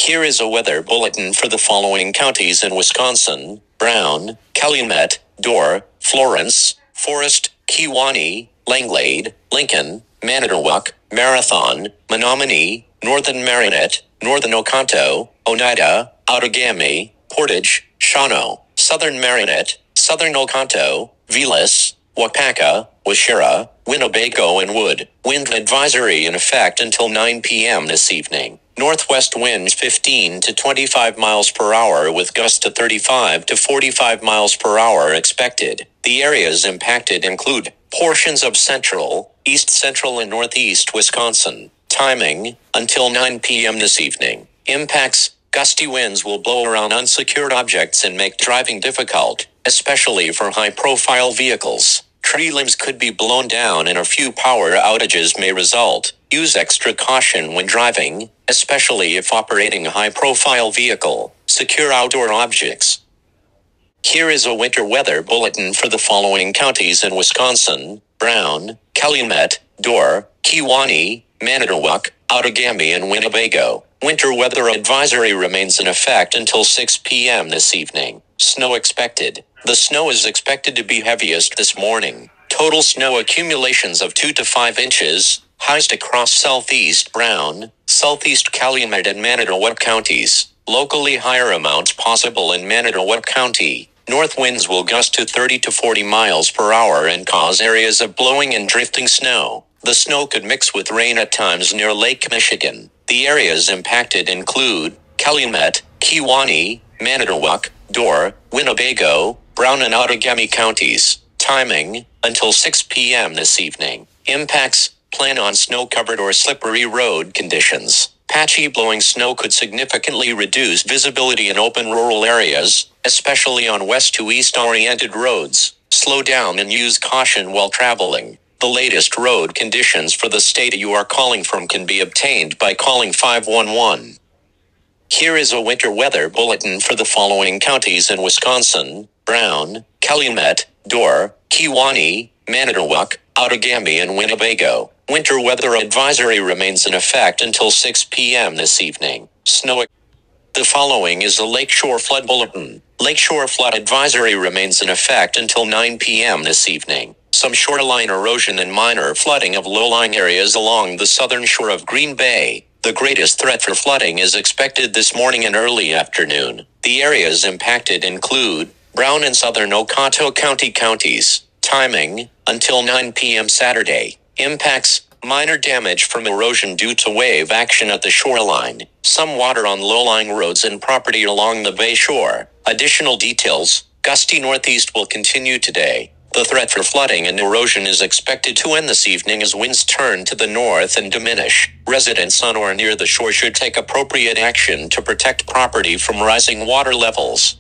Here is a weather bulletin for the following counties in Wisconsin: Brown, Calumet, Dorr, Florence, Forest, Kewaunee, Langlade, Lincoln, Manitowoc, Marathon, Menominee, Northern Marinette, Northern Oconto, Oneida, Outagamie, Portage, Shawano, Southern Marinette, Southern Oconto, Velas, Wapaka, Waushara, Winnebago and Wood. Wind advisory in effect until 9 p.m. this evening. Northwest winds 15 to 25 miles per hour with gusts to 35 to 45 miles per hour expected. The areas impacted include portions of central, east central and northeast Wisconsin. Timing, until 9 p.m. this evening. Impacts, gusty winds will blow around unsecured objects and make driving difficult, especially for high-profile vehicles. Tree limbs could be blown down and a few power outages may result. Use extra caution when driving, especially if operating a high-profile vehicle. Secure outdoor objects. Here is a winter weather bulletin for the following counties in Wisconsin: Brown, Calumet, Dorr, Kewaunee, Manitowoc, Outagamie and Winnebago. Winter weather advisory remains in effect until 6 p.m. this evening. Snow expected. The snow is expected to be heaviest this morning. Total snow accumulations of 2 to 5 inches, highest across southeast Brown, southeast Calumet and Manitowoc counties. Locally higher amounts possible in Manitowoc County. North winds will gust to 30 to 40 miles per hour and cause areas of blowing and drifting snow. The snow could mix with rain at times near Lake Michigan. The areas impacted include Calumet, Kewaunee, Manitowoc, Dorr, Winnebago, Brown and Outagamie counties. Timing, until 6 p.m. this evening. Impacts, plan on snow-covered or slippery road conditions. Patchy blowing snow could significantly reduce visibility in open rural areas, especially on west to east-oriented roads. Slow down and use caution while traveling. The latest road conditions for the state you are calling from can be obtained by calling 511. Here is a winter weather bulletin for the following counties in Wisconsin: Brown, Calumet, Dorr, Kewaunee, Manitowoc, Outagamie and Winnebago. Winter weather advisory remains in effect until 6 p.m. this evening. Snow. The following is a lakeshore flood bulletin. Lakeshore flood advisory remains in effect until 9 p.m. this evening. Some shoreline erosion and minor flooding of low-lying areas along the southern shore of Green Bay. The greatest threat for flooding is expected this morning and early afternoon. The areas impacted include Brown and Southern Oconto County counties. Timing, until 9 p.m. Saturday. Impacts, minor damage from erosion due to wave action at the shoreline. Some water on low-lying roads and property along the bay shore. Additional details, gusty northeast will continue today. The threat for flooding and erosion is expected to end this evening as winds turn to the north and diminish. Residents on or near the shore should take appropriate action to protect property from rising water levels.